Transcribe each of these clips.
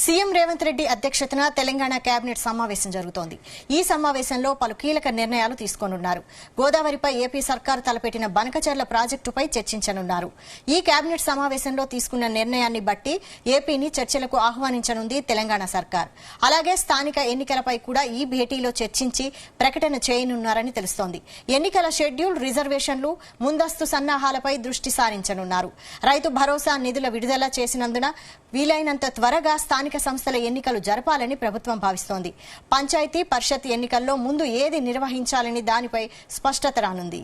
CM Revanth Reddy అధ్యక్షతన Telangana cabinet సమావేశం జరుగుతోంది. ఈ సమావేశంలో పలు కీలక నిర్ణయాలు తీసుకోనున్నారు. గోదావరిపై ఏపీ సర్కారు తలపెట్టిన బనకచెర్ల ప్రాజెక్టుపై చర్చించనున్నారు. ఈ కేబినెట్ సమావేశంలో తీసుకున్న నిర్ణయాన్ని బట్టి ఏపీని చర్చలకు ఆహ్వానించనుంది తెలంగాణ సర్కార్. అలాగే స్థానిక ఎన్నికలపై కూడా ఈ భేటీలో చర్చించి ప్రకటన చేయనున్నారని తెలుస్తోంది. ఎన్నికల షెడ్యూల్, రిజర్వేషన్లు, ముందస్తు సన్నాహాలపై దృష్టి సారించనున్నారు. రైతు భరోసా నిధుల విడుదల చేసినందున వీలైనంత త్వరగా స్థానిక సంస్థల ఎన్నికలు జరపాలని ప్రభుత్వం భావిస్తోంది. పంచాయతీ పరిషత్ ఎన్నికల్లో ముందు ఏది నిర్వహించాలని దానిపై స్పష్టత రానుంది.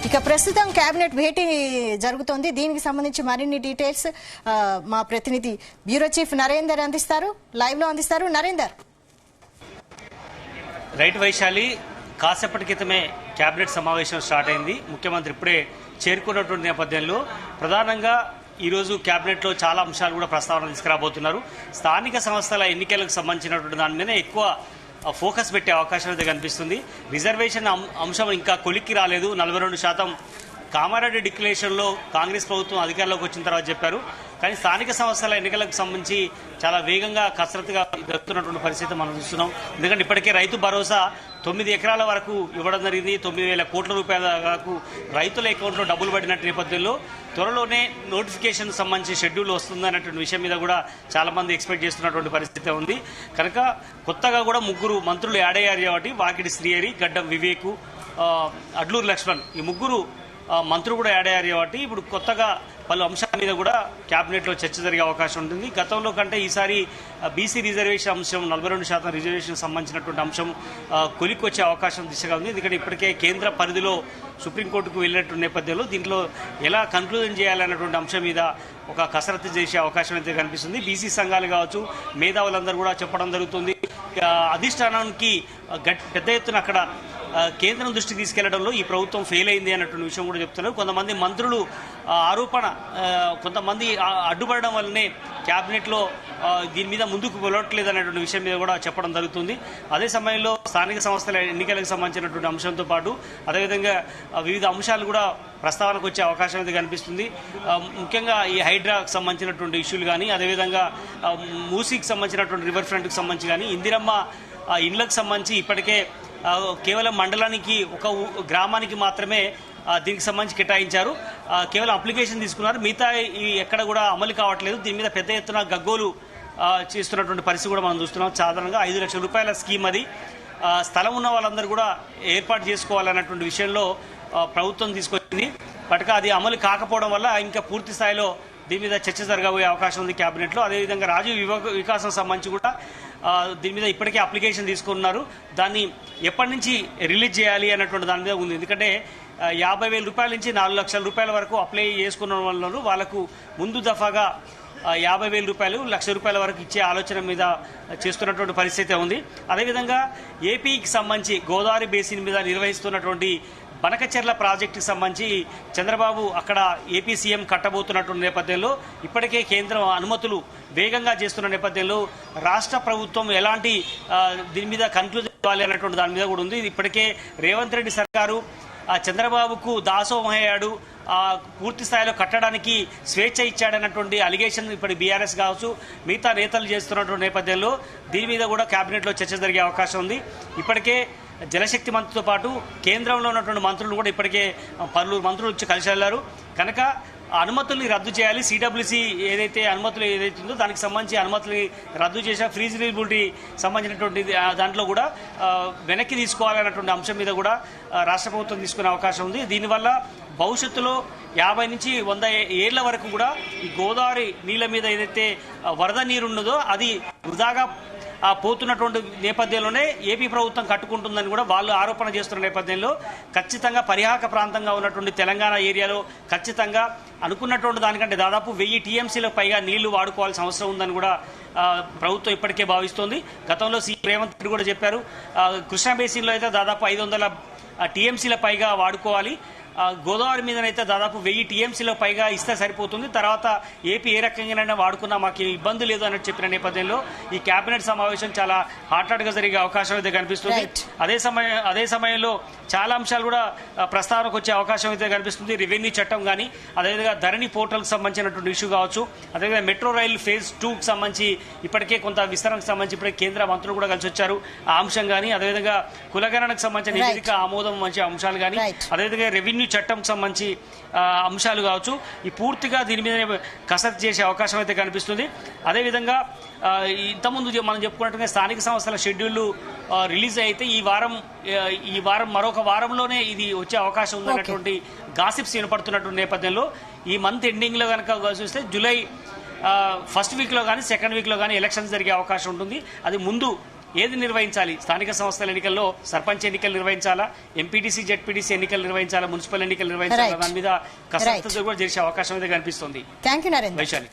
ఇక ప్రస్తుతం కేబినెట్ భేటీ జరుగుతోంది. దీనికి సంబంధించి మరిన్ని డీటెయిల్స్ మా ప్రతినిధి బ్యూరో చీఫ్ నరేందర్ లైవ్ లో అందిస్తారు. నరేందర్. రైట్ వైశాలి, కాసేపటి క్రితమే కేబినెట్ సమావేశం స్టార్ట్ అయింది. ముఖ్యమంత్రి ఇప్పుడే చేరుకున్నటువంటి నేపథ్యంలో ప్రధానంగా ఈరోజు కేబినెట్లో చాలా అంశాలు కూడా ప్రస్తావన తీసుకురాబోతున్నారు. స్థానిక సంస్థల ఎన్నికలకు సంబంధించినటువంటి దాని మీద ఎక్కువ ఫోకస్ పెట్టే అవకాశం అయితే కనిపిస్తుంది. రిజర్వేషన్ అంశం ఇంకా కొలిక్కి రాలేదు. 42% కామారెడ్డి డిక్లరేషన్లో కాంగ్రెస్ ప్రభుత్వం అధికారంలోకి వచ్చిన తర్వాత చెప్పారు. కానీ స్థానిక సంస్థల ఎన్నికలకు సంబంధించి చాలా వేగంగా కసరత్తుగా జరుగుతున్నటువంటి పరిస్థితి మనం చూస్తున్నాం. ఎందుకంటే ఇప్పటికే రైతు భరోసా 9 ఎకరాల వరకు ఇవ్వడం జరిగింది. 9,000 కోట్ల రూపాయల వరకు రైతుల అకౌంట్లో డబ్బులు పడినట్టు నేపథ్యంలో త్వరలోనే నోటిఫికేషన్ సంబంధించి షెడ్యూల్ వస్తుందన్నటువంటి విషయం మీద కూడా చాలా మంది ఎక్స్పెక్ట్ చేస్తున్నటువంటి పరిస్థితి ఉంది. కనుక కొత్తగా కూడా 3 మంత్రులు యాడ్ అయ్యారు కాబట్టి వాకిటి శ్రీహరి, గడ్డం వివేకు, అడ్లూరు లక్ష్మణ్ ఈ 3 మంత్రులు కూడా యాడ్ అయ్యారు కాబట్టి ఇప్పుడు కొత్తగా పలు అంశాల మీద కూడా కేబినెట్లో చర్చ జరిగే అవకాశం ఉంటుంది. గతంలో కంటే ఈసారి బీసీ రిజర్వేషన్ అంశం, 42% రిజర్వేషన్ సంబంధించినటువంటి అంశం కొలిక్కి వచ్చే అవకాశం దిశగా ఉంది. ఎందుకంటే ఇప్పటికే కేంద్ర పరిధిలో సుప్రీంకోర్టుకు వెళ్ళినటువంటి నేపథ్యంలో దీంట్లో ఎలా కన్క్లూజన్ చేయాలన్నటువంటి అంశం మీద ఒక కసరత్తు చేసే అవకాశం అయితే కనిపిస్తుంది. బీసీ సంఘాలు కావచ్చు, మేధావులందరూ కూడా చెప్పడం జరుగుతుంది. అధిష్టానానికి పెద్ద ఎత్తున అక్కడ కేంద్రం దృష్టికి తీసుకెళ్లడంలో ఈ ప్రభుత్వం ఫెయిల్ అయింది అన్నటువంటి విషయం కూడా చెప్తున్నారు. కొంతమంది మంత్రులు ఆరోపణ, కొంతమంది అడ్డుపడడం వల్లనే కేబినెట్లో దీని మీద ముందుకు వెళ్ళట్లేదు అన్నటువంటి విషయం మీద కూడా చెప్పడం జరుగుతుంది. అదే సమయంలో స్థానిక సంస్థల ఎన్నికలకు సంబంధించినటువంటి అంశంతో పాటు అదేవిధంగా వివిధ అంశాలు కూడా ప్రస్తావనకు వచ్చే అవకాశం అయితే కనిపిస్తుంది. ముఖ్యంగా ఈ హైడ్రాకు సంబంధించినటువంటి ఇష్యూలు కానీ, అదేవిధంగా మూసీకి సంబంధించినటువంటి రివర్ ఫ్రంట్కి సంబంధించి కానీ, ఇందిరమ్మ ఇండ్లకు సంబంధించి ఇప్పటికే కేవలం మండలానికి ఒక గ్రామానికి మాత్రమే దీనికి సంబంధించి కేటాయించారు. కేవలం అప్లికేషన్ తీసుకున్నారు. మిగతా ఎక్కడ కూడా అమలు కావట్లేదు. దీని మీద పెద్ద ఎత్తున గగ్గోలు చేస్తున్నటువంటి పరిస్థితి కూడా మనం చూస్తున్నాం. సాధారణంగా 5 లక్షల రూపాయల స్కీమ్ అది. స్థలం ఉన్న వాళ్ళందరూ కూడా ఏర్పాటు చేసుకోవాలన్నటువంటి విషయంలో ప్రభుత్వం తీసుకొచ్చింది. బట్ అది అమలు కాకపోవడం వల్ల ఇంకా పూర్తి స్థాయిలో దీని మీద చర్చ జరగబోయే అవకాశం ఉంది కేబినెట్లో. అదేవిధంగా రాజీవ్ వికాసం సంబంధించి కూడా దీని మీద ఇప్పటికే అప్లికేషన్ తీసుకున్నారు. దాన్ని ఎప్పటి నుంచి రిలీజ్ చేయాలి అన్నటువంటి దాని మీద ఉంది. ఎందుకంటే 50,000 రూపాయల నుంచి 4 లక్షల రూపాయల వరకు అప్లై చేసుకున్న వాళ్ళు వాళ్ళకు ముందు దఫాగా 50,000 రూపాయలు, 1,00,000 రూపాయల వరకు ఇచ్చే ఆలోచన మీద చేస్తున్నటువంటి పరిస్థితి ఉంది. అదేవిధంగా ఏపీకి సంబంధించి గోదావరి బేసిన్ మీద నిర్వహిస్తున్నటువంటి బనకచెర్ల ప్రాజెక్టుకి సంబంధించి చంద్రబాబు అక్కడ ఏపీ సీఎం కట్టబోతున్నటువంటి నేపథ్యంలో ఇప్పటికే కేంద్రం అనుమతులు వేగంగా చేస్తున్న నేపథ్యంలో రాష్ట్ర ప్రభుత్వం ఎలాంటి దీని మీద కన్క్లూజన్ ఇవ్వాలి అన్నటువంటి దాని మీద కూడా ఉంది. ఇప్పటికే రేవంత్ రెడ్డి సర్కారు చంద్రబాబుకు దాసోహమయ్యాడు, పూర్తి స్థాయిలో కట్టడానికి స్వేచ్ఛ ఇచ్చాడన్నటువంటి అలిగేషన్ ఇప్పుడు బీఆర్ఎస్ కావచ్చు, మిగతా నేతలు చేస్తున్నటువంటి నేపథ్యంలో దీని మీద కూడా కేబినెట్లో చర్చ జరిగే అవకాశం ఉంది. ఇప్పటికే జలశక్తి మంత్రితో పాటు కేంద్రంలో ఉన్నటువంటి మంత్రులు కూడా ఇప్పటికే 10 మంత్రులు వచ్చి కలిసి వెళ్లారు. కనుక అనుమతుల్ని రద్దు చేయాలి. సిడబ్ల్యూసీ ఏదైతే అనుమతులు ఏదైతే ఉందో దానికి సంబంధించి అనుమతుల్ని రద్దు చేసా, ఫీజిబిలిటీ సంబంధించినటువంటి దాంట్లో కూడా వెనక్కి తీసుకోవాలన్నటువంటి అంశం మీద కూడా రాష్ట్ర ప్రభుత్వం తీసుకునే అవకాశం ఉంది. దీనివల్ల భవిష్యత్తులో 50 నుంచి 100 ఏళ్ల వరకు కూడా ఈ గోదావరి నీళ్ల మీద ఏదైతే వరద నీరు ఉన్నదో అది వృధాగా పోతున్నటువంటి నేపథ్యంలోనే ఏపీ ప్రభుత్వం కట్టుకుంటుందని కూడా వాళ్ళు ఆరోపణ చేస్తున్న నేపథ్యంలో ఖచ్చితంగా పరిహాక ప్రాంతంగా ఉన్నటువంటి తెలంగాణ ఏరియాలో ఖచ్చితంగా అనుకున్నటువంటి దానికంటే దాదాపు 1000 టీఎంసీలకు పైగా నీళ్లు వాడుకోవాల్సిన అవసరం ఉందని కూడా ప్రభుత్వం ఇప్పటికే భావిస్తోంది. గతంలో సీఎం రేవంత్ రెడ్డి కూడా చెప్పారు, కృష్ణా బేసిన్లో అయితే దాదాపు 500 టీఎంసీల పైగా వాడుకోవాలి. గోదావరి మీదనైతే దాదాపు 1000 టీఎంసీలో పైగా ఇస్తే సరిపోతుంది. తర్వాత ఏపీ ఏ రకంగానైనా వాడుకున్నా మాకు ఇబ్బంది లేదు అన్నట్టు చెప్పిన నేపథ్యంలో ఈ కేబినెట్ సమావేశం చాలా హాట్ గా జరిగే అవకాశం అయితే కనిపిస్తుంది. అదే సమయంలో చాలా అంశాలు కూడా ప్రస్తావనకు వచ్చే అవకాశం అయితే కనిపిస్తుంది. రెవెన్యూ చట్టం కానీ, అదేవిధంగా ధరణి పోర్టల్కి సంబంధించినటువంటి ఇష్యూ కావచ్చు, అదేవిధంగా మెట్రో రైలు ఫేజ్ 2కి సంబంధించి ఇప్పటికే కొంత విస్తరణకు సంబంధించి ఇప్పటికే కేంద్ర మంత్రులు కూడా కలిసి వచ్చారు. ఆ అంశం కానీ, అదేవిధంగా కులగణనకు సంబంధించిన నివేదిక ఆమోదం మంచి అంశాలు కానీ, అదేవిధంగా రెవెన్యూ చట్టంకి సంబంధించి అంశాలు కావచ్చు, ఈ పూర్తిగా దీని మీద కసరత్తు చేసే అవకాశం అయితే కనిపిస్తుంది. అదేవిధంగా ఇంతకుముందు మనం చెప్పుకున్నట్టుగా స్థానిక సంస్థల షెడ్యూల్ రిలీజ్ అయితే ఈ వారం మరొక వారంలోనే ఇది వచ్చే అవకాశం ఉందన్నటువంటి గాసిప్స్ వినపడుతున్నటువంటి నేపథ్యంలో ఈ మంత్ ఎండింగ్ లో కనుక చూస్తే జూలై ఫస్ట్ వీక్ లో కానీ సెకండ్ వీక్ లో కానీ ఎలక్షన్స్ జరిగే అవకాశం ఉంటుంది. అది ముందు ఏది నిర్వహించాలి, స్థానిక సంస్థల ఎన్నికల్లో సర్పంచ్ ఎన్నికలు నిర్వహించాలా, ఎంపీటీసీ జెడ్పీటీసీ ఎన్నికలు నిర్వహించాలా, మున్సిపల్ ఎన్నికలు నిర్వహించాలా, దాని మీద కసరత్తు కూడా చేసే అవకాశం అయితే కనిపిస్తుంది. థాంక్యూ నరేంద్ర. వైశాలి.